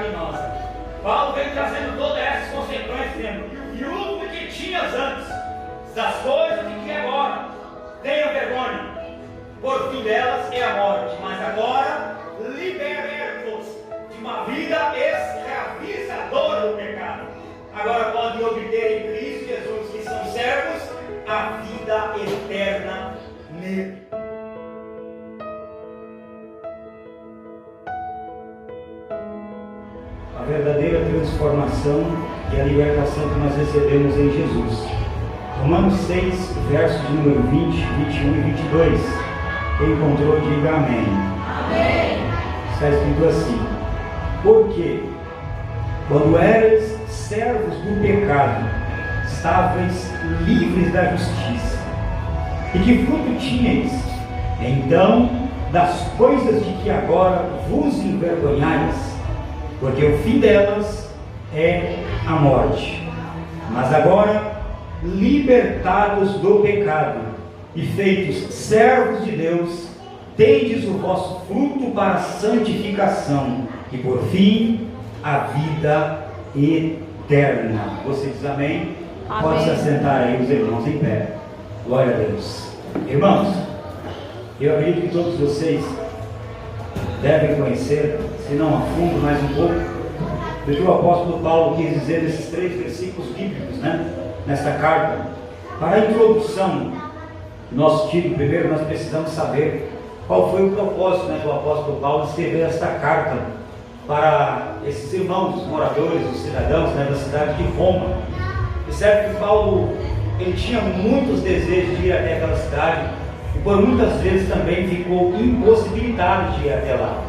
pecaminosa. Paulo vem trazendo todas essas consequências, dizendo: e o último que tinhas antes, das coisas de que agora tenham vergonha, por fim delas é a morte. Mas agora, libertos de uma vida escravizadora do pecado, agora podem obter em Cristo Jesus, que são servos, a vida eterna nele. A verdadeira transformação e a libertação que nós recebemos em Jesus. Romanos 6, versos de número 20, 21 e 22. Quem encontrou, diga amém. Amém. Está escrito assim: porque quando erais servos do pecado, estáveis livres da justiça. E que fruto tinhais? Então, das coisas de que agora vos envergonhais, porque o fim delas é a morte. Mas agora, libertados do pecado e feitos servos de Deus, tendes o vosso fruto para a santificação e por fim a vida eterna. Você diz amém? Amém. Pode se assentar aí, os irmãos em pé. Glória a Deus. Irmãos, eu acredito que todos vocês devem conhecer, se não a fundo, mais um pouco, do que o apóstolo Paulo quis dizer nesses 3 versículos bíblicos, nesta carta. Para a introdução do nosso título, primeiro nós precisamos saber qual foi o propósito do apóstolo Paulo escrever esta carta para esses irmãos, os moradores, os cidadãos da cidade de Roma. E certo que Paulo, ele tinha muitos desejos de ir até aquela cidade e por muitas vezes também ficou impossibilitado de ir até lá.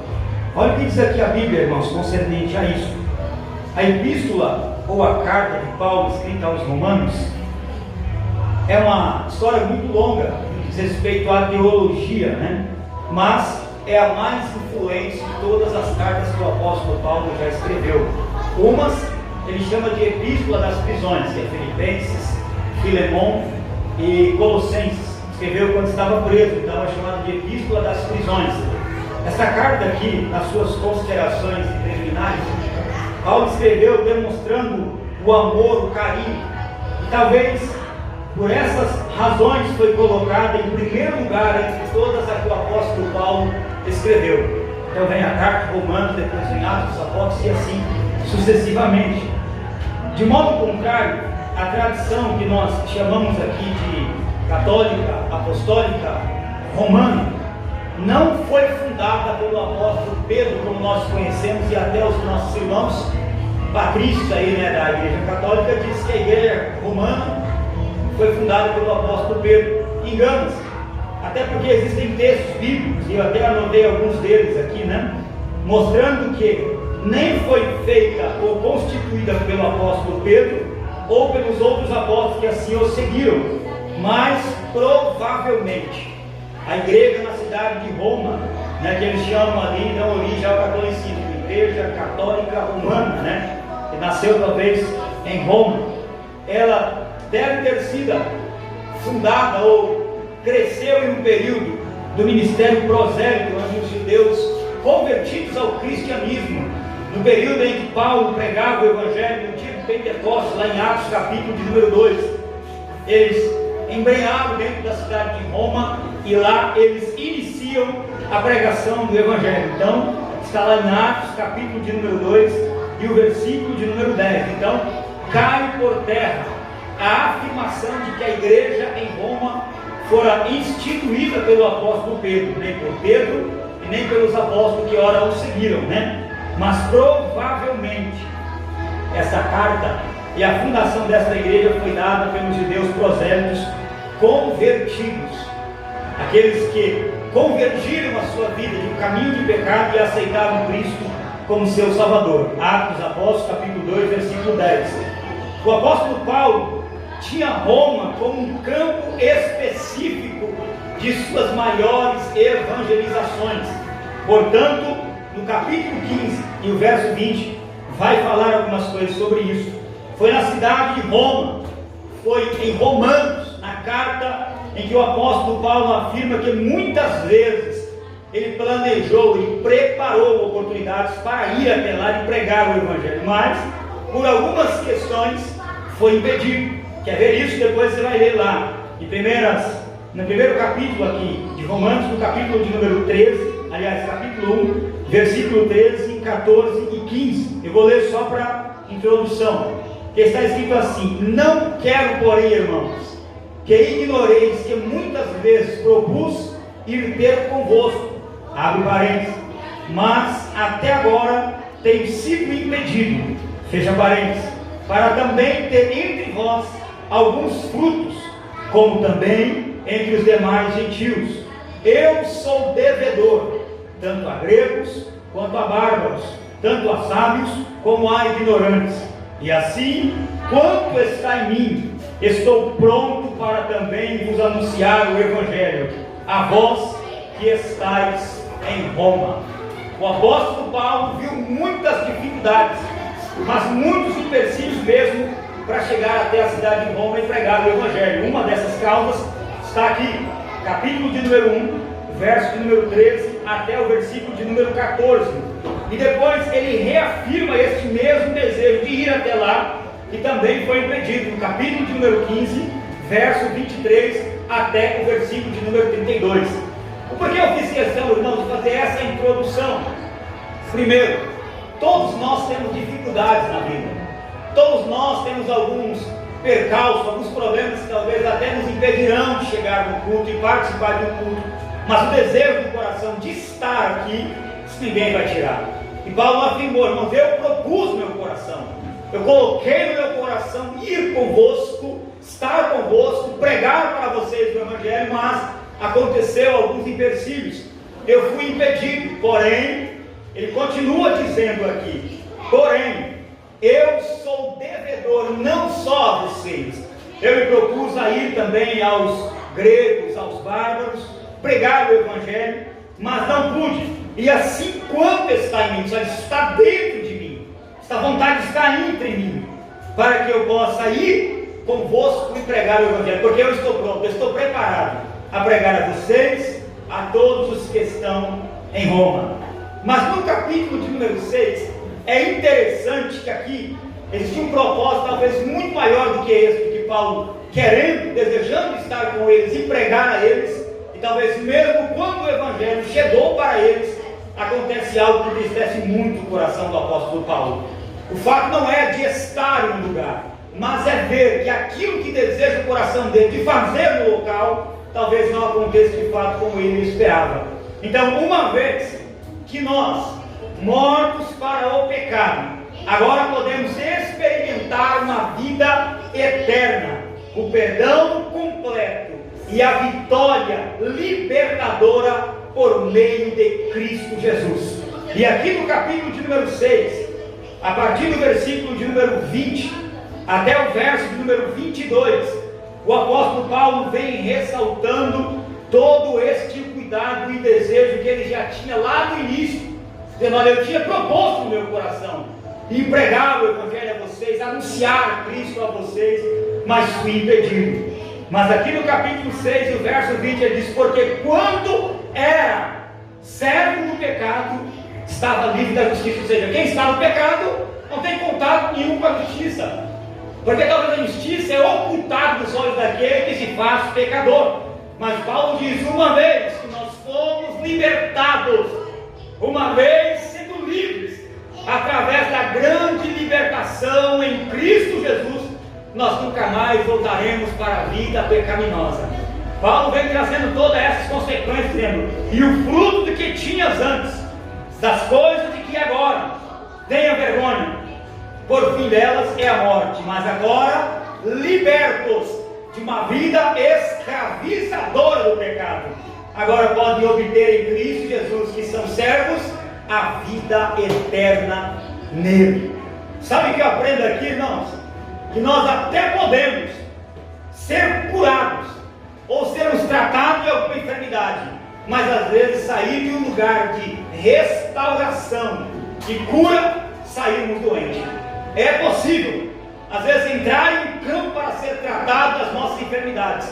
Olha o que diz aqui a Bíblia, irmãos, concernente a isso. A epístola ou a carta de Paulo escrita aos Romanos é uma história muito longa que diz respeito à teologia, mas é a mais influente de todas as cartas que o apóstolo Paulo já escreveu. Umas ele chama de epístola das prisões, que é Filipenses, Filemon e Colossenses. Escreveu quando estava preso, então é chamada de epístola das prisões. Essa carta aqui, nas suas considerações preliminares, Paulo escreveu demonstrando o amor, o carinho, e talvez por essas razões foi colocada em primeiro lugar entre todas as que o apóstolo Paulo escreveu. Então vem a carta de Romanos, depois vem Atos dos Apóstolos e assim sucessivamente. De modo contrário, a tradição que nós chamamos aqui de católica, apostólica, romana, não foi fundada pelo apóstolo Pedro, como nós conhecemos, e até os nossos irmãos patrícios aí, da Igreja Católica diz que a Igreja Romana foi fundada pelo apóstolo Pedro. Engana-se, até porque existem textos bíblicos, e eu até anotei alguns deles aqui, mostrando que nem foi feita ou constituída pelo apóstolo Pedro ou pelos outros apóstolos que assim o seguiram, mas provavelmente a igreja na cidade de Roma, que eles chamam ali, dão origem ao catolicismo, Igreja Católica Romana, que nasceu talvez em Roma, ela deve ter sido fundada ou cresceu em um período do ministério prosélito, onde os judeus convertidos ao cristianismo, no período em que Paulo pregava o evangelho no dia de Pentecostes, lá em Atos capítulo de número 2, eles embrenharam dentro da cidade de Roma e lá eles iniciam a pregação do evangelho. Então está lá em Atos capítulo de número 2 e o versículo de número 10. Então cai por terra a afirmação de que a igreja em Roma fora instituída pelo apóstolo Pedro, nem por Pedro e nem pelos apóstolos que ora o seguiram, mas provavelmente essa carta e a fundação desta igreja foi dada pelos judeus prosélitos convertidos, aqueles que convergiram a sua vida de um caminho de pecado e aceitaram Cristo como seu Salvador. Atos dos Apóstolos capítulo 2, versículo 10. O apóstolo Paulo tinha Roma como um campo específico de suas maiores evangelizações. Portanto, no capítulo 15 e o verso 20 vai falar algumas coisas sobre isso. Foi na cidade de Roma, foi em Romanos, na carta em que o apóstolo Paulo afirma que muitas vezes ele planejou, ele preparou oportunidades para ir até lá e pregar o Evangelho, mas por algumas questões foi impedido. Quer ver isso? Depois você vai ler lá no primeiro capítulo aqui de Romanos, no capítulo de número 13, aliás, capítulo 1, versículo 13, 14 e 15. Eu vou ler só para introdução, que está escrito assim: não quero, porém, irmãos, que ignoreis que muitas vezes propus ir ter convosco, abre parênteses, mas até agora tenho sido impedido, fecha parênteses, para também ter entre vós alguns frutos, como também entre os demais gentios. Eu sou devedor, tanto a gregos quanto a bárbaros, tanto a sábios como a ignorantes. E assim, quanto está em mim, estou pronto para também vos anunciar o Evangelho, a vós que estáis em Roma. O apóstolo Paulo viu muitas dificuldades, mas muitos empecilhos mesmo, para chegar até a cidade de Roma e pregar o Evangelho. Uma dessas causas está aqui, capítulo de número 1, verso de número 13, até o versículo de número 14. E depois ele reafirma este mesmo desejo de ir até lá, e também foi impedido, no capítulo de número 15, verso 23, até o versículo de número 32. Por que eu fiz questão, irmãos, de fazer essa introdução? Primeiro, todos nós temos dificuldades na vida. Todos nós temos alguns percalços, alguns problemas que talvez até nos impedirão de chegar no culto e participar de um culto. Mas o desejo do coração de estar aqui, isso ninguém vai tirar. E Paulo afirmou, irmãos, eu propus meu coração. Eu coloquei no meu coração ir convosco, estar convosco, pregar para vocês o Evangelho, mas aconteceu alguns empecilhos. Eu fui impedido, porém, ele continua dizendo aqui, porém, eu sou devedor não só a vocês. Eu me propus a ir também aos gregos, aos bárbaros, pregar o Evangelho, mas não pude. E assim quanto está em mim, só está dentro de mim, esta vontade está entre mim, para que eu possa ir convosco e pregar o Evangelho, porque eu estou pronto, eu estou preparado a pregar a vocês, a todos os que estão em Roma. Mas no capítulo de número 6, é interessante que aqui existe um propósito talvez muito maior do que esse, do que Paulo querendo, desejando estar com eles e pregar a eles, e talvez mesmo quando o Evangelho chegou para eles, acontece algo que entristece muito o coração do apóstolo Paulo. O fato não é de estar em um lugar, mas é ver que aquilo que deseja o coração dele de fazer no local, talvez não aconteça de fato como ele esperava. Então, uma vez que nós, mortos para o pecado, agora podemos experimentar uma vida eterna, o perdão completo e a vitória libertadora por meio de Cristo Jesus. E aqui no capítulo de número 6, a partir do versículo de número 20 até o verso de número 22, o apóstolo Paulo vem ressaltando todo este cuidado e desejo que ele já tinha lá no início, dizendo, olha, eu tinha proposto no meu coração e pregar o Evangelho a vocês, anunciar Cristo a vocês, mas fui impedido. Mas aqui no capítulo 6, o verso 20, ele diz, porque quando era servo do pecado, estava livre da justiça. Ou seja, quem está no pecado não tem contato nenhum com a justiça, porque talvez a justiça é ocultada dos olhos daquele que se faz pecador. Mas Paulo diz, uma vez que nós fomos libertados, uma vez sendo livres, através da grande libertação em Cristo Jesus, nós nunca mais voltaremos para a vida pecaminosa. Paulo vem trazendo todas essas consequências, dizendo, e o fruto de que tinhas antes, das coisas de que agora tenha vergonha, por fim delas é a morte, mas agora libertos de uma vida escravizadora do pecado, agora podem obter em Cristo Jesus, que são servos, a vida eterna nele. Sabe o que eu aprendo aqui, irmãos? Que nós até podemos ser curados ou sermos tratados de alguma enfermidade, mas às vezes sair de um lugar de restauração, de cura, sairmos doentes. É possível, às vezes, entrar em campo para ser tratado das nossas enfermidades,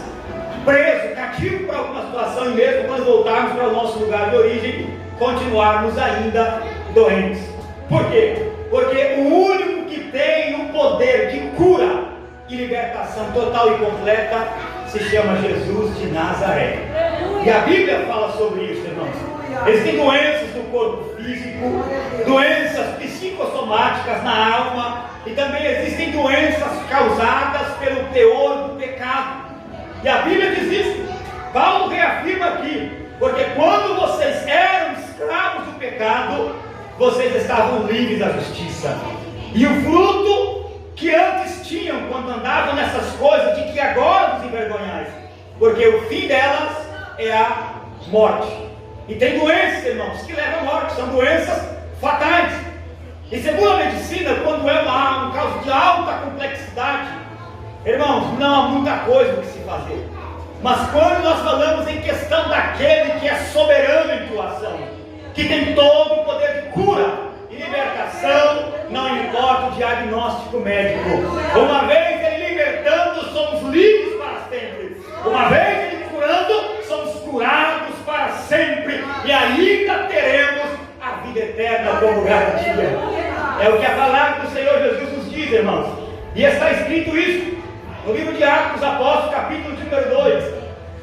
preso, cativo por alguma situação, e mesmo quando voltarmos para o nosso lugar de origem, continuarmos ainda doentes. Por quê? Porque o único que tem o poder de cura e libertação total e completa se chama Jesus de Nazaré. E a Bíblia fala sobre isso, irmãos. Existem doenças do corpo físico, doenças psicossomáticas na alma, e também existem doenças causadas pelo teor do pecado. E a Bíblia diz isso. Paulo reafirma aqui: porque quando vocês eram escravos do pecado, vocês estavam livres da justiça. E o fruto que antes tinham quando andavam nessas coisas, de que agora vos envergonhais, porque o fim delas é a morte. E tem doenças, irmãos, que levam à morte, são doenças fatais. E segundo a medicina, quando é um caso de alta complexidade, irmãos, não há muita coisa que se fazer. Mas quando nós falamos em questão daquele que é soberano em tua ação, que tem todo o poder de cura e libertação, não importa o diagnóstico médico. Uma vez ele libertando, somos livres para sempre. Uma vez ele curando, somos curados para sempre. E ainda teremos a vida eterna como garantia. É o que a palavra do Senhor Jesus nos diz, irmãos. E está escrito isso no livro de Atos Apóstolos, capítulo de número 2,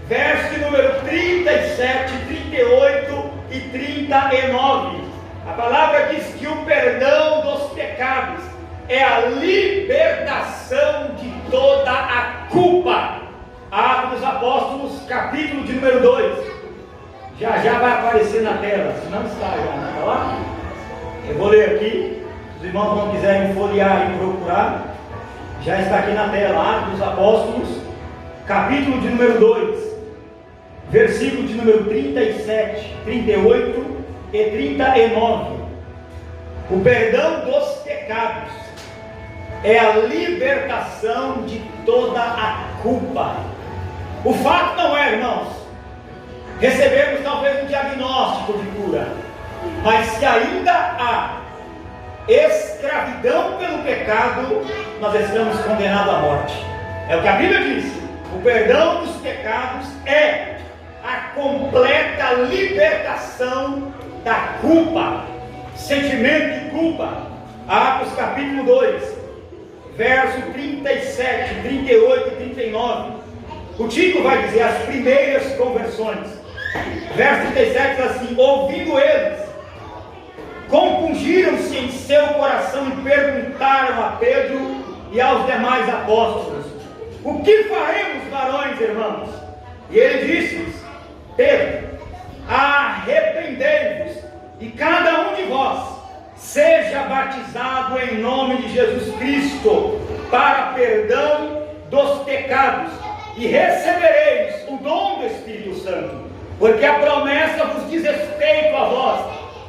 verso de número 37, 38 e 39. A palavra diz que o perdão dos pecados é a libertação de toda a culpa. Atos dos Apóstolos, capítulo de número 2. Já vai aparecer na tela, se não está já, não está lá? Eu vou ler aqui, se os irmãos não quiserem folhear e procurar, já está aqui na tela. Atos dos Apóstolos, capítulo de número 2, versículo de número 37, 38 e 39. O perdão dos pecados é a libertação de toda a culpa. O fato não é, irmãos, recebermos talvez um diagnóstico de cura, mas se ainda há escravidão pelo pecado, nós estamos condenados à morte. É o que a Bíblia diz. O perdão dos pecados é a completa libertação da culpa, sentimento de culpa. Atos capítulo 2, verso 37, 38 e 39. O Tico vai dizer as primeiras conversões. Verso 37 diz assim: ouvindo eles, compungiram-se em seu coração e perguntaram a Pedro e aos demais apóstolos: o que faremos, varões, irmãos? E ele disse-lhes: Pedro, arrependei-vos e cada um de vós seja batizado em nome de Jesus Cristo para perdão dos pecados, e recebereis o dom do Espírito Santo, porque a promessa vos diz respeito a vós,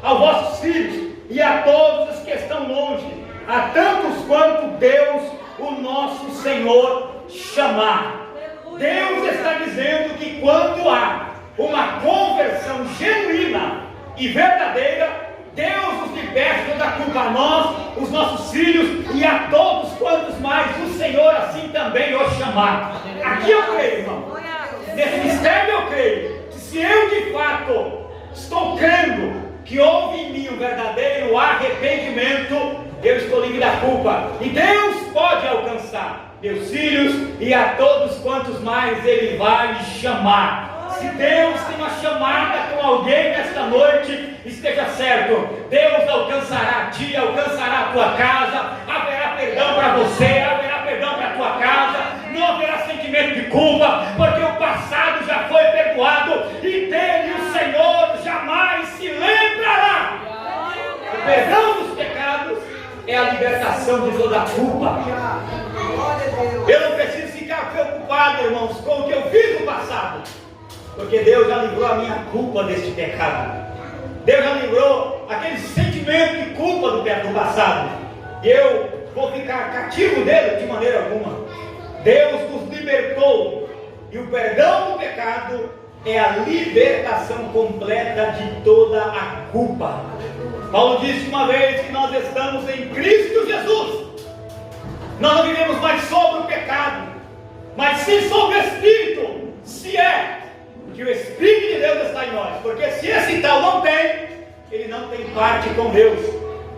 aos vossos filhos e a todos os que estão longe, a tantos quanto Deus, o nosso Senhor, chamar. Deus está dizendo que quando há uma conversão genuína e verdadeira, Deus nos liberta da culpa a nós, os nossos filhos e a todos quantos mais o Senhor assim também os chamar. Aqui eu creio, irmão. Nesse mistério eu creio que se eu de fato estou crendo que houve em mim um verdadeiro arrependimento, eu estou livre da culpa. E Deus pode alcançar meus filhos e a todos quantos mais Ele vai me chamar. Se Deus tem uma chamada com alguém nesta noite, esteja certo, Deus alcançará a ti, alcançará a tua casa, haverá perdão para você, haverá perdão para a tua casa, não haverá sentimento de culpa, porque o passado já foi perdoado e dele o Senhor jamais se lembrará. O perdão dos pecados é a libertação de toda a culpa. Eu não preciso ficar preocupado, irmãos, com o que eu fiz no passado, porque Deus já livrou a minha culpa deste pecado. Deus já livrou aquele sentimento de culpa do passado. E eu vou ficar cativo dele de maneira alguma. Deus nos libertou. E o perdão do pecado é a libertação completa de toda a culpa. Paulo disse uma vez que nós estamos em Cristo Jesus. Nós não vivemos mais sobre o pecado, mas sim sobre o Espírito. Se que o Espírito de Deus está em nós, porque se esse tal não tem, ele não tem parte com Deus.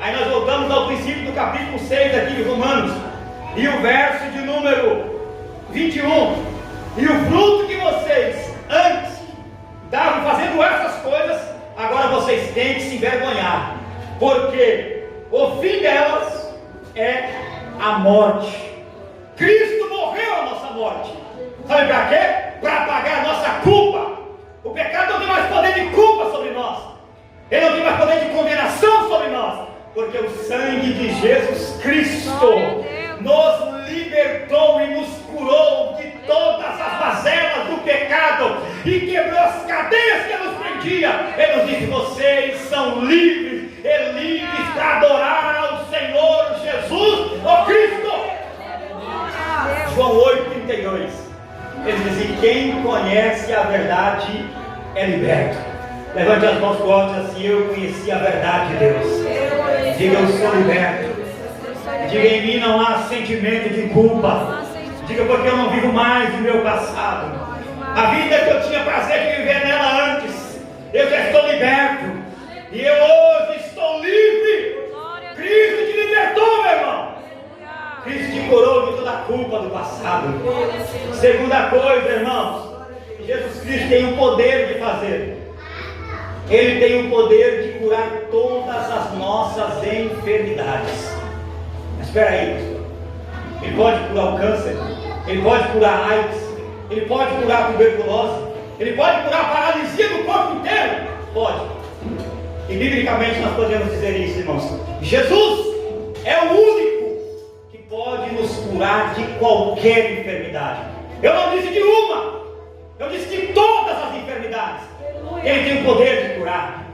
Aí nós voltamos ao princípio do capítulo 6 aqui de Romanos, e o verso de número 21, e o fruto que vocês antes davam fazendo essas coisas, agora vocês têm que se envergonhar, porque o fim delas é a morte. Cristo morreu a nossa morte. Sabe para quê? Para pagar a nossa culpa. O pecado não tem mais poder de culpa sobre nós. Ele não tem mais poder de condenação sobre nós. Porque o sangue de Jesus Cristo nos libertou e nos curou de todas as mazelas do pecado e quebrou as cadeias que nos prendiam. Ele nos disse: vocês são livres, e livres para adorar ao Senhor Jesus, o Cristo. João 8,32. Ele diz: e quem conhece a verdade é liberto. Levante as mãos fortes assim: eu conheci a verdade de Deus. Diga: eu sou liberto. Diga: em mim não há sentimento de culpa. Diga: porque eu não vivo mais o meu passado. A vida que eu tinha prazer de viver nela antes, eu já estou liberto. E eu hoje estou livre. Cristo te libertou, meu irmão. Cristo te curou de toda a culpa do passado. Segunda coisa, irmãos, Jesus Cristo tem o poder de fazer. Ele tem o poder de curar todas as nossas enfermidades. Mas espera aí, pastor. Ele pode curar o câncer, ele pode curar a AIDS, ele pode curar a tuberculose, ele pode curar a paralisia do corpo inteiro? Pode. E biblicamente nós podemos dizer isso, irmãos. Jesus é o único que pode nos curar de qualquer enfermidade. Eu não disse de uma, eu disse de todas as enfermidades. Ele tem o poder de curar.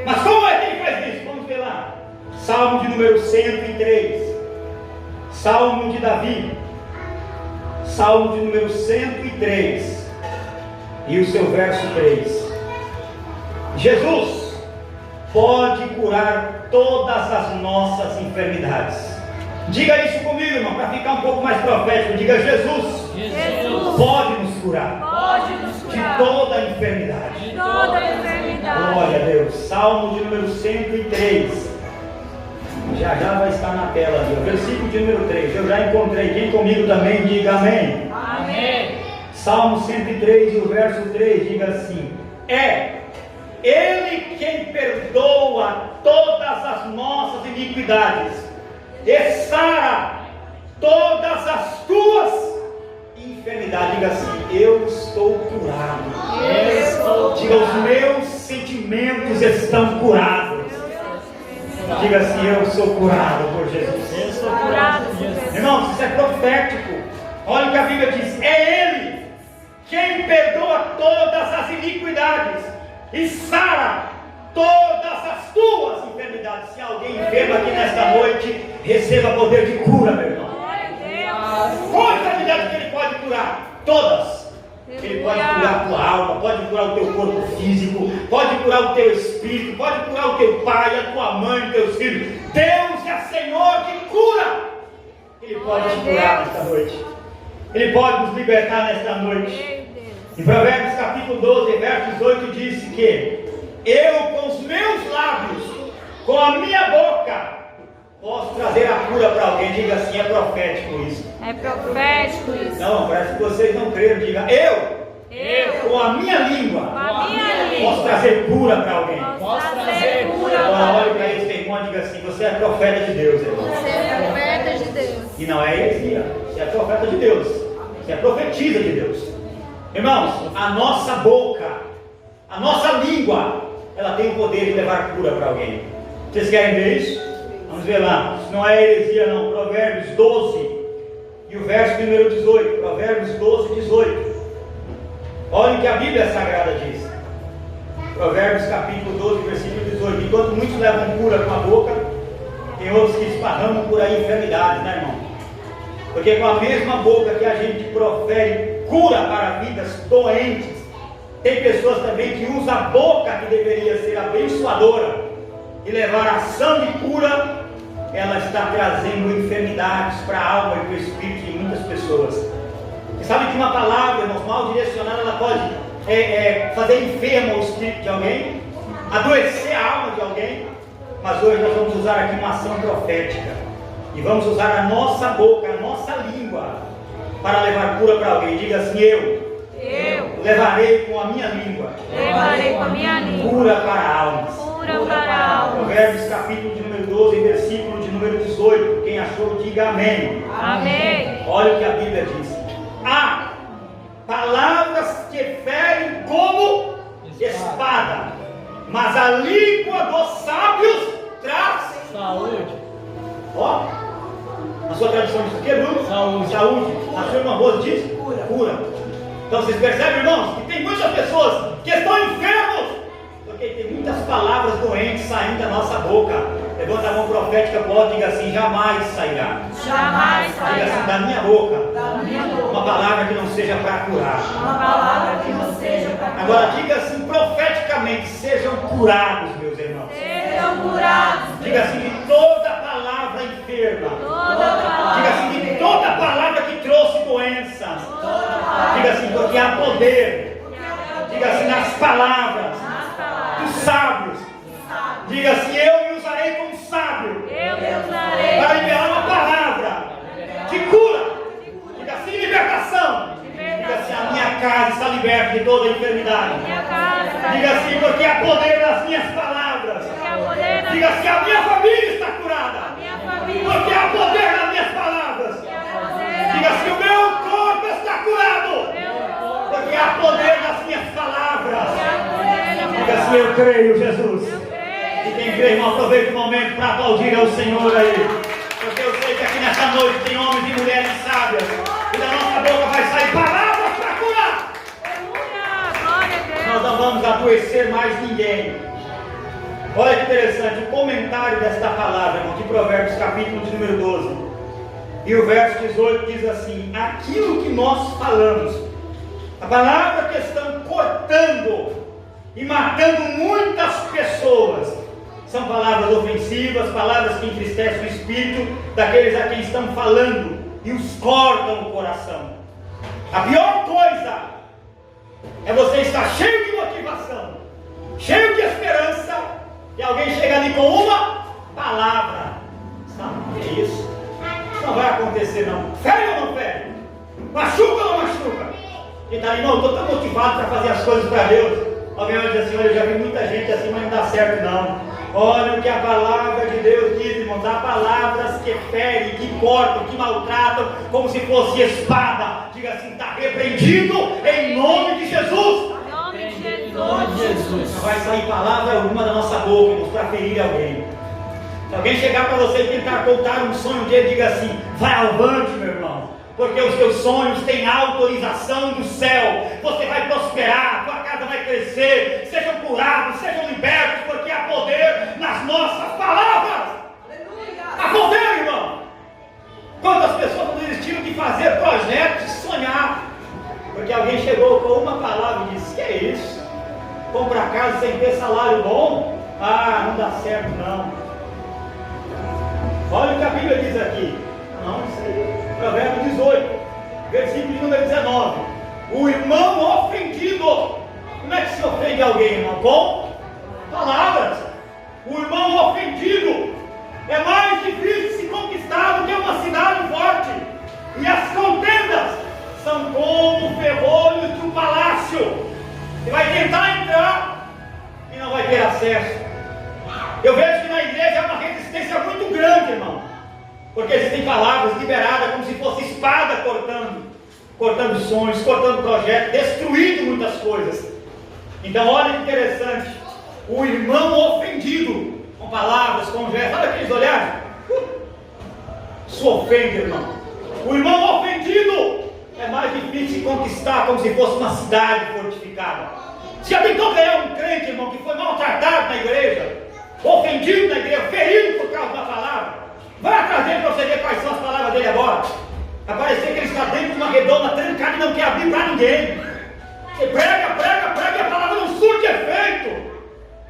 Mas como é que ele faz isso? Vamos ver lá. Salmo de número 103. Salmo de Davi. Salmo de número 103. E o seu verso 3. Jesus pode curar todas as nossas enfermidades. Diga isso comigo, irmão, para ficar um pouco mais profético. Diga: Jesus pode nos curar de toda enfermidade. Glória a Deus. Salmo de número 103. Já vai estar na tela ali. O versículo de número 3. Eu já encontrei. Quem comigo também, diga amém. Amém. Salmo 103 e o verso 3 diga assim: é Ele quem perdoa todas as nossas iniquidades e sara todas as tuas enfermidades. Diga assim: eu estou curado. Diga: os meus sentimentos estão curados. Diga assim: eu sou curado por Jesus. Eu sou curado por Jesus. Irmãos, isso é profético. Olha o que a Bíblia diz: é Ele quem perdoa todas as iniquidades e sara todas as tuas enfermidades. Se alguém enfermo aqui nesta noite, receba poder de cura, meu irmão. Qual a enfermidade que Ele pode curar? Todas. Ele pode curar a tua alma, pode curar o teu corpo físico, pode curar o teu espírito, pode curar o teu pai, a tua mãe, os teus filhos. Deus é Senhor que cura. Ele pode te curar nesta noite. Ele pode nos libertar nesta noite. Em Provérbios capítulo 12, verso 18 disse que eu com os meus lábios, com a minha boca, posso trazer a cura para alguém. Diga assim: é profético isso. É profético isso. Não, parece que vocês não creram. Diga: eu com a minha língua, posso trazer cura para alguém. Posso trazer cura. Agora olhe para esse irmão e diga assim: você é profeta de Deus, irmão. Você é profeta de Deus. E não é heresia. Você é profeta de Deus. Você é profetiza de Deus. Irmãos, a nossa boca, a nossa língua, ela tem o poder de levar cura para alguém. Vocês querem ver isso? Vamos ver lá. Isso não é heresia não. Provérbios 12 e o verso número 18. Provérbios 12, 18. Olha o que a Bíblia Sagrada diz. Provérbios capítulo 12, versículo 18. Enquanto muitos levam cura com a boca, tem outros que esparramam por aí enfermidades, né, irmão? Porque com a mesma boca que a gente profere cura para vidas doentes, tem pessoas também que usam a boca que deveria ser abençoadora e levar ação de cura, ela está trazendo enfermidades para a alma e para o espírito de muitas pessoas. E sabe que uma palavra, irmãos, mal direcionada, ela pode fazer enfermo o espírito de alguém, adoecer a alma de alguém, mas hoje nós vamos usar aqui uma ação profética e vamos usar a nossa boca, a nossa língua para levar cura para alguém. Diga assim: eu levarei com a minha língua cura para almas. Provérbios capítulo de número 12, versículo de número 18. Quem achou, diga amém. Amém. Olha o que a Bíblia diz: há palavras que ferem como espada, mas a língua dos sábios traz saúde. Ó, na sua tradução diz o que, Bruno? Saúde. A sua irmã Rosa diz? Cura. Então vocês percebem, irmãos, que tem muitas pessoas que estão enfermos porque tem muitas palavras doentes saindo da nossa boca. Levanta a mão profética, pode, diga assim: jamais sairá. Jamais Diga assim: sairá da minha boca, uma palavra que não seja para curar. palavra que não seja para Agora diga assim profeticamente: sejam curados, meus irmãos. Sejam curados. Diga assim: de toda palavra enferma. Diga assim: de toda palavra que trouxe doenças. Diga assim: porque há poder. Diga assim: nas palavras dos sábios. Diga assim: eu me usarei como sábio para liberar uma palavra de cura. Diga assim: libertação. Diga assim: a minha casa está liberta de toda enfermidade. Diga assim: porque há poder nas minhas palavras. Diga assim: a minha família está curada. Porque há poder nas minhas palavras. Diga assim: o meu corpo está curado. Porque há poder nas minhas palavras. Diga assim: eu creio, Jesus. E quem crê, irmão, aproveita o momento para aplaudir ao Senhor aí. Porque eu sei que aqui nessa noite tem homens e mulheres sábias. E da nossa boca vai sair palavras para curar. Nós não vamos adoecer mais ninguém. Olha que interessante, o comentário desta palavra, irmão, de Provérbios capítulo de número 12. E o verso 18 diz assim: aquilo que nós falamos, a palavra que estão cortando e matando muitas pessoas, são palavras ofensivas, palavras que entristecem o espírito daqueles a quem estão falando e os cortam o coração. A pior coisa é você estar cheio de motivação, cheio de esperança, e alguém chega ali com uma palavra. Sabe o que é isso? Não vai acontecer não. Fere ou não fere? Machuca ou não machuca? E está ali: não, eu estou tão motivado para fazer as coisas para Deus. Alguém vai dizer assim: olha, eu já vi muita gente assim, mas não dá certo não. Olha o que a palavra de Deus diz, irmãos: há palavras que ferem, que cortam, que maltratam, como se fosse espada. Diga assim: está repreendido em nome de Jesus. Em nome de Jesus. Não vai sair palavra alguma da nossa boca, irmãos, para ferir alguém. Se alguém chegar para você e tentar contar um sonho dele, diga assim: vai avante, meu irmão, porque os teus sonhos têm autorização do céu. Você vai prosperar, tua casa vai crescer. Sejam curados, sejam libertos, porque há poder nas nossas palavras. Há poder, irmão. Quantas pessoas não desistiram de fazer projetos, de sonhar, porque alguém chegou com uma palavra e disse: que é isso? Comprar casa sem ter salário bom? Ah, não dá certo não. Olha o que a Bíblia diz aqui. Não, isso aí. Provérbio 18, versículo de número 19. O irmão ofendido. Como é que se ofende alguém, irmão? Com palavras. O irmão ofendido é mais difícil de se conquistar do que uma cidade forte. E as contendas são como ferrolhos de um palácio. Você vai tentar entrar e não vai ter acesso. Eu vejo que na igreja há uma resistência muito grande, irmão. Porque existem palavras liberadas como se fosse espada cortando sonhos, cortando projetos, destruindo muitas coisas. Então olha que interessante, o irmão ofendido, com palavras, com gestos, olha aqueles olhares, se ofende, irmão. O irmão ofendido é mais difícil de conquistar, como se fosse uma cidade fortificada. Você já tentou ganhar um crente, irmão, que foi maltratado na igreja, ofendido na igreja, ferido por causa da palavra? Vai atrás dele para você ver quais são as palavras dele agora. Vai parecer que ele está dentro de uma redonda trancada e não quer abrir para ninguém. Você prega e a palavra não surte efeito.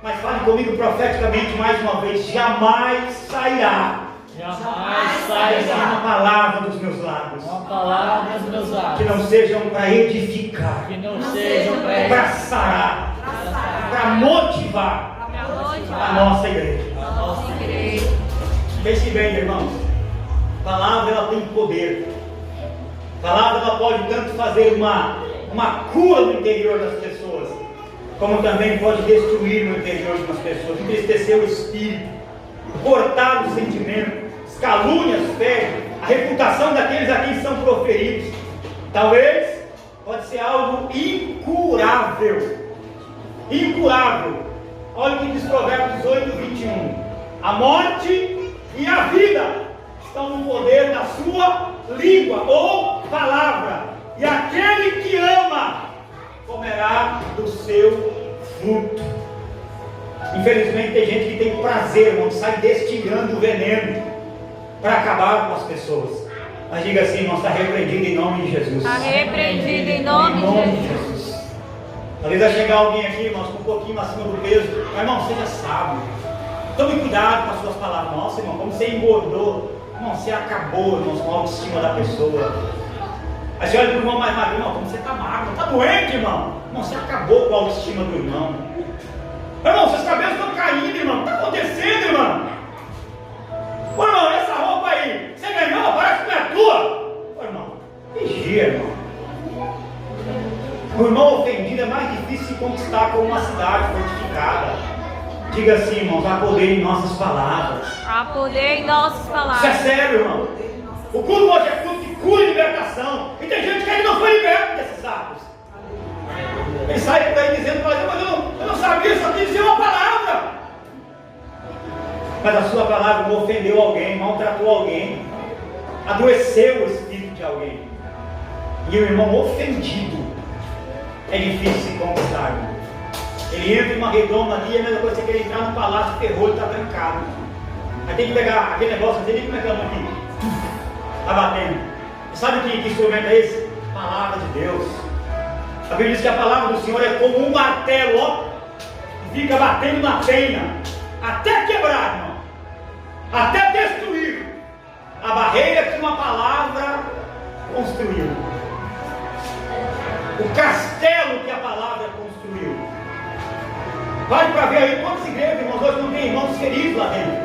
Mas fale comigo profeticamente mais uma vez: jamais sairá. Jamais Sairá sairá uma palavra dos meus lábios uma palavra dos meus que lábios não sejam para edificar. que não sejam para para sarar, para motivar a nossa igreja. Pense bem, irmãos. A palavra ela tem poder. A palavra ela pode tanto fazer uma cura no interior das pessoas, como também pode destruir no interior de umas pessoas, entristecer o espírito, cortar o sentimento, as calúnias ferem a reputação daqueles a quem são proferidos. Talvez pode ser algo incurável. Incurável. Olha o que diz Provérbios 18, 21. A morte e a vida estão no poder da sua língua ou palavra, e aquele que ama comerá do seu fruto. Infelizmente tem gente que tem prazer, irmão, sai destilhando o veneno para acabar com as pessoas. Mas diga assim, irmão, está repreendido em nome de Jesus. Está repreendido em nome de Jesus. Talvez vai chegar alguém aqui, irmãos, com um pouquinho acima do peso. Mas, irmão, seja sábio. Tome cuidado com as suas palavras. Nossa, irmão, como você engordou. Irmão, você acabou, irmão, com a autoestima da pessoa. Aí você olha para o irmão mais magro, irmão, como você está magro. Está doente, irmão. Irmão, você acabou com a autoestima do irmão. Irmão, seus cabelos estão caindo, irmão. O que está acontecendo, irmão? Ô, irmão, essa roupa aí, você ganhou? Parece que não é tua. Ô, irmão, vigia, irmão. O irmão ofendido é mais difícil de conquistar como uma cidade fortificada. Diga assim, irmãos, há poder em nossas palavras. Há poder em nossas palavras. Isso é sério, irmão. O culto hoje é culto de cura e libertação. E tem gente que ainda não foi liberto desses atos. Ele sai por aí dizendo, mas eu não sabia, só quis dizer uma palavra. Mas a sua palavra ofendeu alguém, maltratou alguém, adoeceu o espírito de alguém. E o irmão ofendido é difícil de conquistar, irmão. Ele entra em uma redoma ali, é a mesma coisa que você quer entrar num palácio de terror, ele está trancado. Aí tem que pegar aquele negócio, você nem como é que é a mão aqui? Está batendo. E sabe que instrumento é esse? Palavra de Deus. A Bíblia diz que a palavra do Senhor é como um martelo, ó, e fica batendo na penha, até quebrar, irmão, até destruir a barreira que uma palavra construiu, o castelo que a palavra construiu. Vale para ver aí quantas igrejas, irmãos, hoje não tem irmãos feridos lá dentro,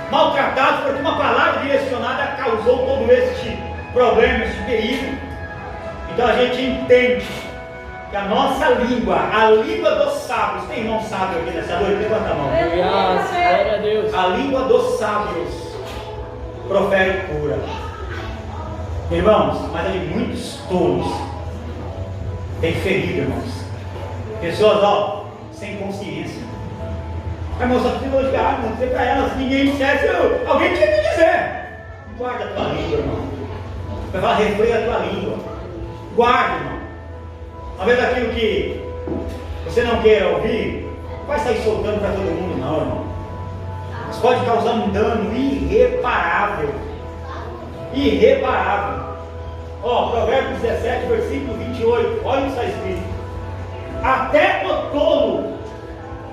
maltratados porque uma palavra direcionada causou todo este problema, este perigo. Então a gente entende que a nossa língua, a língua dos sábios, tem irmão sábio aqui nessa noite? Levanta a mão. Glória a Deus. A língua dos sábios profere cura. Irmãos, mas aí muitos tolos tem ferido, irmãos. Pessoas, ó, sem consciência. Mas, irmão, só precisa elogiar, não dizer para elas, ninguém me dissesse, alguém tinha que dizer. Guarda a tua língua, irmão. Vai falar, refreia a tua língua. Guarda, irmão. Talvez aquilo que você não queira ouvir, não vai sair soltando para todo mundo, não, irmão. Isso pode causar um dano irreparável. Irreparável. Ó, Provérbios 17, versículo 28. Olha o que está escrito. Até o tolo,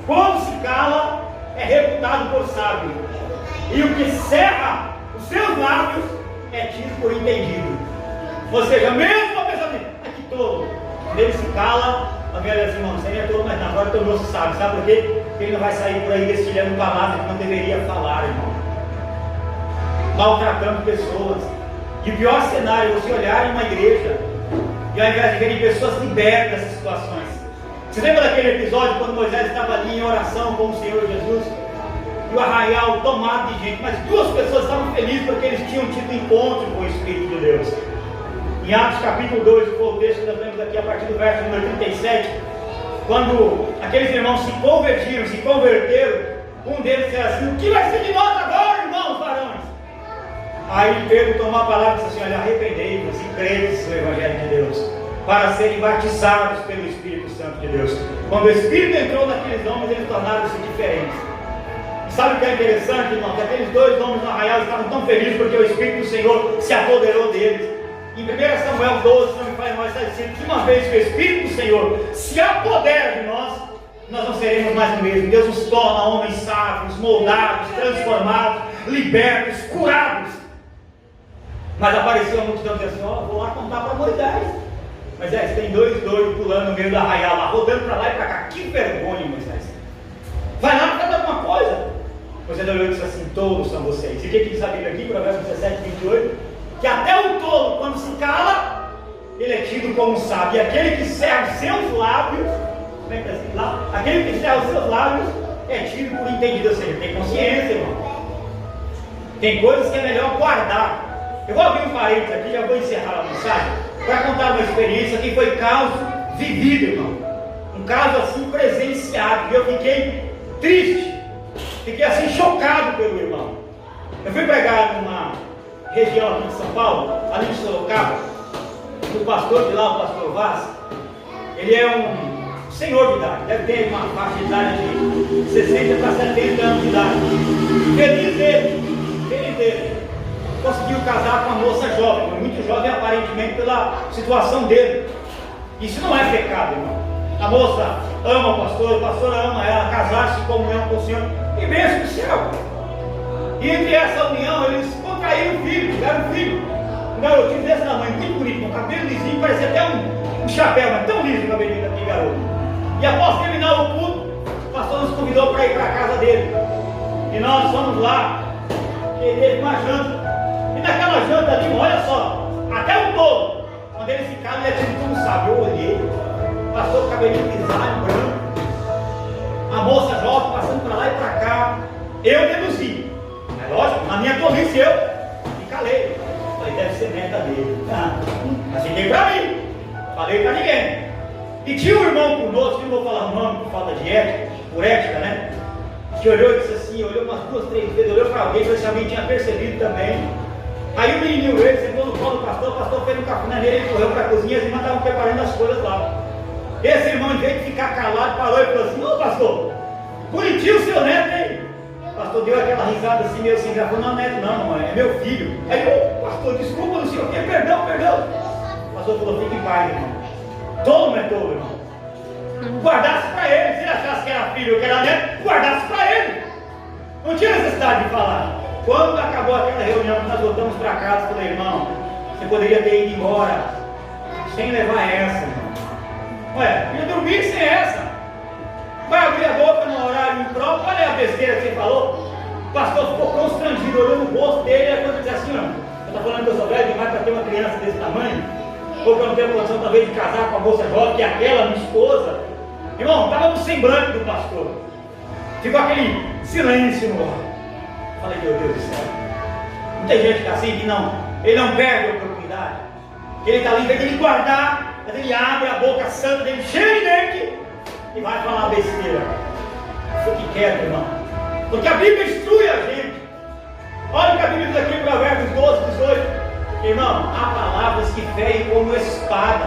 quando se cala, é reputado por sábio. E o que cerra os seus lábios é tido por entendido. Ou seja, mesmo a pessoa diz, que tolo. Quando ele se cala, alguém diz assim, irmão, você nem é tolo, mas não, agora tornou-se sábio. Sabe por quê? Porque ele não vai sair por aí destilhando palavras que não deveria falar, irmão. Maltratando pessoas. E o pior cenário é você olhar em uma igreja e ao invés de verem pessoas libertas dessas situações. Você lembra daquele episódio quando Moisés estava ali em oração com o Senhor Jesus? E o arraial tomado de gente, mas duas pessoas estavam felizes porque eles tinham tido encontro com o Espírito de Deus. Em Atos capítulo 2, que foi o texto que nós lemos aqui a partir do verso número 37, quando aqueles irmãos se converteram, um deles disse assim, o que vai ser de nós agora, irmãos varões? Aí Pedro tomou a palavra e disse assim, olha, arrependei-vos e credes no Evangelho de Deus, para serem batizados pelo Espírito Santo de Deus. Quando o Espírito entrou naqueles homens, eles tornaram-se diferentes. E sabe o que é interessante, irmão? Que aqueles dois homens no arraial estavam tão felizes porque o Espírito do Senhor se apoderou deles. Em 1 Samuel 12, não me faz mais, está dizendo que uma vez que o Espírito do Senhor se apodera de nós não seremos mais o mesmo. Deus nos torna homens sábios, moldados, transformados, libertos, curados. Mas apareceu a multidão dizendo assim, ó, vou lá contar para Moisés. Moisés, tem dois doidos pulando no meio do arraial lá, rodando para lá e para cá. Que vergonha, Moisés. Vai lá, faz alguma coisa. Moisés olhou e disse assim: tolos são vocês. E o que diz a Bíblia aqui, Provérbios 17, 28? Que até o tolo, quando se cala, ele é tido como sábio. E aquele que cerra os seus lábios, como é que está escrito lá? Aquele que cerra os seus lábios é tido por entendido. Ou seja, tem consciência, irmão. Tem coisas que é melhor guardar. Eu vou abrir um parênteses aqui, já vou encerrar a mensagem, para contar uma experiência que foi caso vivido, irmão. Um caso assim presenciado. E eu fiquei triste, fiquei assim chocado pelo irmão. Eu fui pregar numa região aqui de São Paulo, ali de Sorocaba. O pastor de lá, o pastor Vaz, ele é um senhor de idade, deve ter uma faixa de idade de 60 para 70 anos de idade. Feliz dele, conseguiu casar com uma moça jovem, muito jovem aparentemente pela situação dele. Isso não é pecado, irmão. A moça ama o pastor ama ela, casar-se em comunhão com o Senhor, e bênção do céu. E entre essa união, eles contraíram um filho, tiveram um filho. Um garotinho desse tamanho, muito bonito, com cabelo lisinho, parecia até um chapéu, mas tão liso o cabelinho daquele garoto. E após terminar o culto, o pastor nos convidou para ir para a casa dele. E nós fomos lá, e ele teve uma janta. E naquela janta ali, olha só, até o todo, quando eles ficaram, ele é tido como sábio. Eu olhei, passou o cabelinho grisalho, branco, a moça jovem passando para lá e para cá. Eu deduzi, é lógico, na minha tolice eu me calei. Falei, deve ser neta dele. Mas fiquei para mim, falei para ninguém. E tinha um irmão conosco, que não vou falar o nome por falta de ética, por ética, né? Que olhou e disse assim, olhou umas 2, 3 vezes, olhou para alguém, para ver se alguém tinha percebido também. Aí o menininho ele sentou no colo do pastor, o pastor fez um cafuné nele, ele correu para a cozinha, as irmãs estavam preparando as coisas lá. Esse irmão, em vez de ficar calado, parou e falou assim: ô pastor, bonitinho o seu neto, hein? O pastor deu aquela risada assim, meio assim, já falou: não, neto não, mãe, é meu filho. Aí o pastor, desculpa, não sei o que, perdão. O pastor falou: fique em paz, irmão. Tolo, não é tolo, irmão. Guardasse para ele, se ele achasse que era filho ou que era neto, guardasse para ele. Não tinha necessidade de falar. Quando acabou aquela reunião, nós voltamos para casa, falei: irmão, você poderia ter ido embora sem levar essa, irmão. Ué, ia dormir sem essa. Vai abrir a boca no horário impróprio, olha a besteira que você falou. O pastor ficou constrangido, olhou no rosto dele e a coisa disse assim: ó, você está falando que eu sou velho demais para ter uma criança desse tamanho? Ou que eu não tenho condição talvez de casar com a moça jovem, que é aquela minha esposa? Irmão, estava no semblante do pastor. Ficou aquele silêncio no ar. Falei: meu Deus do céu. Não tem gente que é assim, que não, ele não perde a oportunidade. Que ele está ali, tem que ele guardar, mas ele abre a boca santa dele, cheia de dente, e vai falar besteira. Isso que quer, irmão. Porque a Bíblia instrui a gente. Olha o que a Bíblia diz aqui em Provérbios 12, 18. Irmão, há palavras que ferem como espada.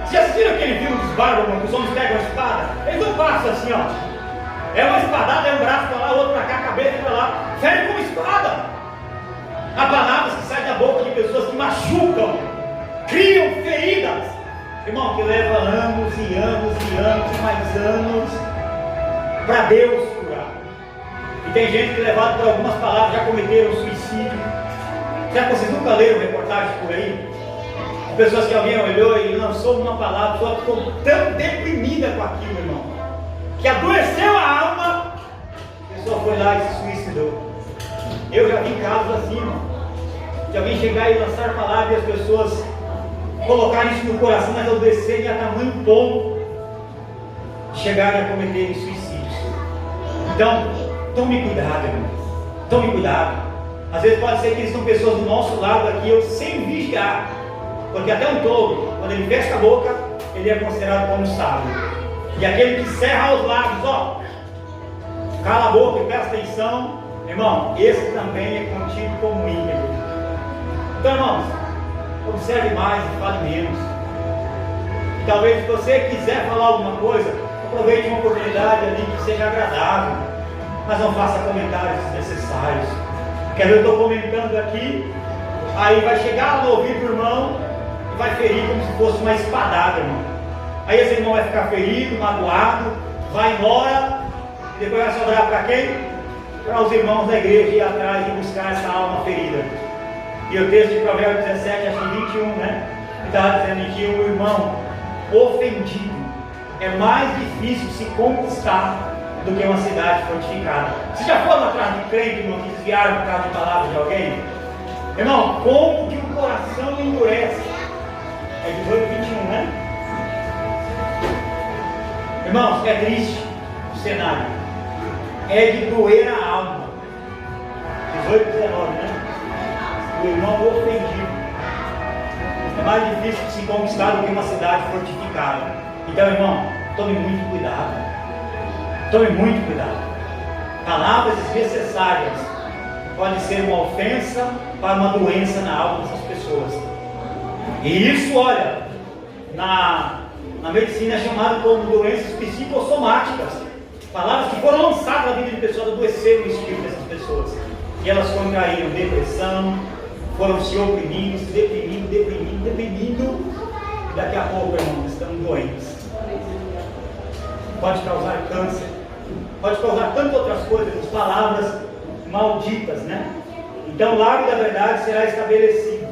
Vocês assistiram aquele filme dos bárbaros, que os homens pegam a espada? Eles não passam assim, ó. É uma espadada, é um braço para lá, outro para cá, a cabeça para lá. Ferem como espada. Há palavras que saem da boca de pessoas que machucam, criam feridas. Irmão, que leva anos e anos e anos e mais anos para Deus curar. E tem gente que, levado por algumas palavras, já cometeram suicídio. Já que vocês nunca leram reportagens por aí? Pessoas que alguém olhou e lançou uma palavra, a pessoa ficou tão deprimida com aquilo, irmão, que adoeceu a alma, a pessoa foi lá e se suicidou. Eu já vi casos assim, irmão, de alguém chegar e lançar palavras e as pessoas colocarem isso no coração, mas adoecerem a tamanho ponto de chegarem a cometerem suicídios. Então, tome cuidado, irmão, tome cuidado. Às vezes pode ser que eles são pessoas do nosso lado aqui, eu sem vigiar. Porque até um tolo, quando ele fecha a boca, ele é considerado como sábio. E aquele que cerra os lábios, ó, cala a boca e presta atenção, irmão, esse também é contido como íntegro. Então, irmãos, observe mais e fale menos. E talvez, se você quiser falar alguma coisa, aproveite uma oportunidade ali que seja agradável, mas não faça comentários desnecessários. Quer ver, eu estou comentando aqui, aí vai chegar no ouvido do irmão e vai ferir como se fosse uma espadada, irmão. Aí esse irmão vai ficar ferido, magoado, vai embora, e depois vai sobrar para quem? Para os irmãos da igreja ir atrás e buscar essa alma ferida. E o texto de Provérbios 17, acho que 21, né? estava dizendo que o irmão ofendido é mais difícil se conquistar do que uma cidade fortificada. Você já foram atrás de crente, irmão, que desviaram por causa de palavra de alguém? Irmão, como que o coração endurece? É 18, 21, né? Irmãos, é triste o cenário. É de doer a alma. 18, 19, né? O irmão ofendido é mais difícil de se conquistar do que uma cidade fortificada. Então, irmão, tome muito cuidado. Tome muito cuidado. Palavras desnecessárias podem ser uma ofensa para uma doença na alma dessas pessoas. E isso, olha, na medicina é chamado como doenças psicossomáticas. Palavras que foram lançadas na vida de pessoas, adoeceram o espírito dessas pessoas. E elas contraíram depressão, foram se oprimindo, se deprimindo. E daqui a pouco, irmãos, estamos doentes. Pode causar câncer, pode causar tantas outras coisas, palavras malditas, né? Então o lábio da verdade será estabelecido.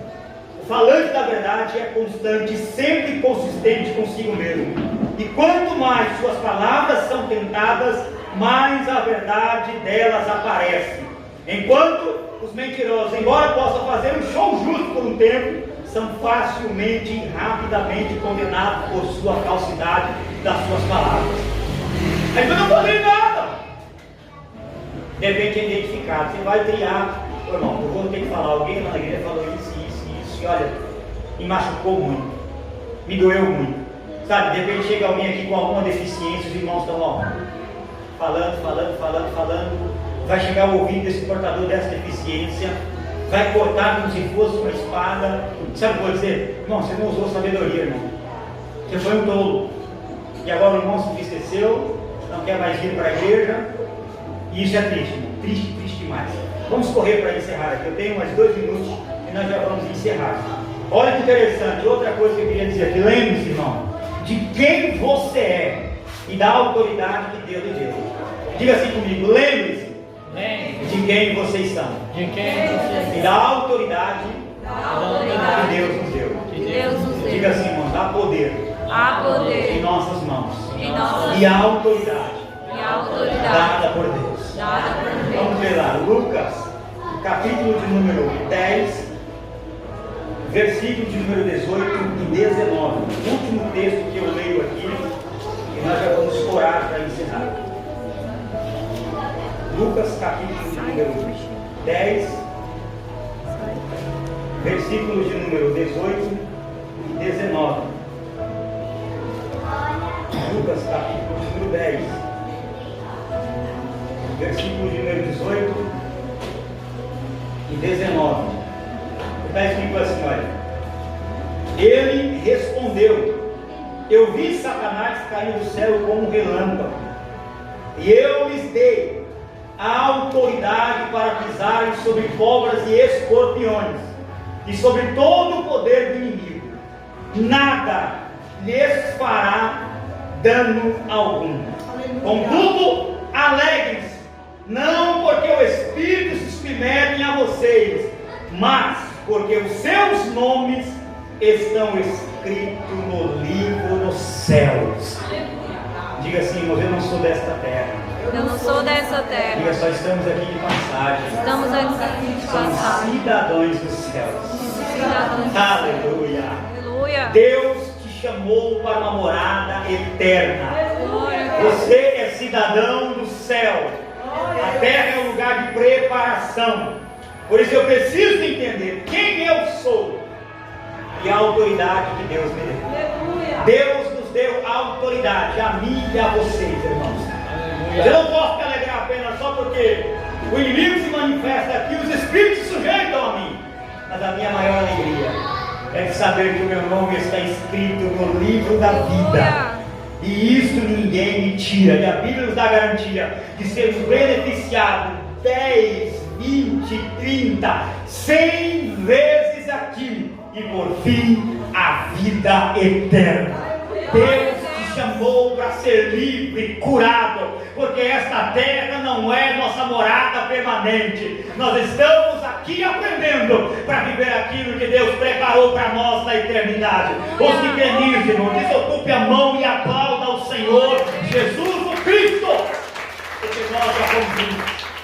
O falante da verdade é constante, sempre consistente consigo mesmo. E quanto mais suas palavras são tentadas, mais a verdade delas aparece. Enquanto os mentirosos, embora possam fazer um show justo por um tempo, são facilmente e rapidamente condenados por sua falsidade das suas palavras. Aí eu não falei nada. De repente é identificado. Você vai triar. Irmão, eu vou ter que falar. Alguém na igreja falou isso. E olha, me machucou muito. Me doeu muito. Sabe, de repente chega alguém aqui com alguma deficiência. Os irmãos estão ó, falando. Vai chegar o ouvido desse portador dessa deficiência. Vai cortar como se fosse uma espada. Sabe o que eu vou dizer? Irmão, você não usou sabedoria, irmão. Você foi um tolo. E agora o irmão se entristeceu, não quer mais ir para a igreja. E isso é triste, irmão. Triste demais. Vamos correr para encerrar aqui. Eu tenho mais 2 minutos e nós já vamos encerrar. Olha que interessante. Outra coisa que eu queria dizer aqui. Lembre-se, irmão, de quem você é e da autoridade que Deus lhe deu. Diga assim comigo. Lembre-se de quem vocês são. E da autoridade que Deus nos deu. Diga assim, irmão. Há poder. Em nossas mãos. E a autoridade. Dada por Deus. Vamos ver lá. Lucas, capítulo de número 10, versículo de número 18 e 19. O último texto que eu leio aqui. E nós já vamos orar para encerrar. Lucas, capítulo de número 10, versículo de número 18 e 19. Lucas, capítulo de número 10, versículo de número 18 e 19. Está escrito assim, olha. Ele respondeu: eu vi Satanás cair do céu como um relâmpago, e eu lhes dei a autoridade para pisarem sobre cobras e escorpiões, e sobre todo o poder do inimigo. Nada lhes fará dano algum. Contudo, alegrem-se, não porque o Espírito se submetem a vocês, mas porque os seus nomes estão escritos no livro dos céus. Diga assim, irmãos, eu não sou desta terra. Eu não sou dessa terra. Diga, só estamos aqui de passagem. Estamos aqui de Somos passagem. cidadãos dos céus. Aleluia. Deus te chamou para uma morada eterna. Você é cidadão do céu. A terra é um lugar de preparação. Por isso eu preciso entender quem eu sou e a autoridade que Deus me deu. Deus nos deu autoridade, a mim e a vocês, irmãos. Eu não posso me alegrar apenas só porque o inimigo se manifesta aqui, os espíritos se sujeitam a mim. Mas a minha maior alegria é de saber que o meu nome está escrito no livro da vida. E isso ninguém me tira. E a Bíblia nos dá a garantia de sermos beneficiados 10, 20, 30, 100 vezes aqui. E por fim, a vida eterna. Deus te chamou chamou para ser livre, curado, porque esta terra não é nossa morada permanente. Nós estamos aqui aprendendo para viver aquilo que Deus preparou para nós na eternidade. Os que creem nisso, irmão, desocupe a mão e aplauda ao Senhor Jesus o Cristo, porque nós já fomos livres.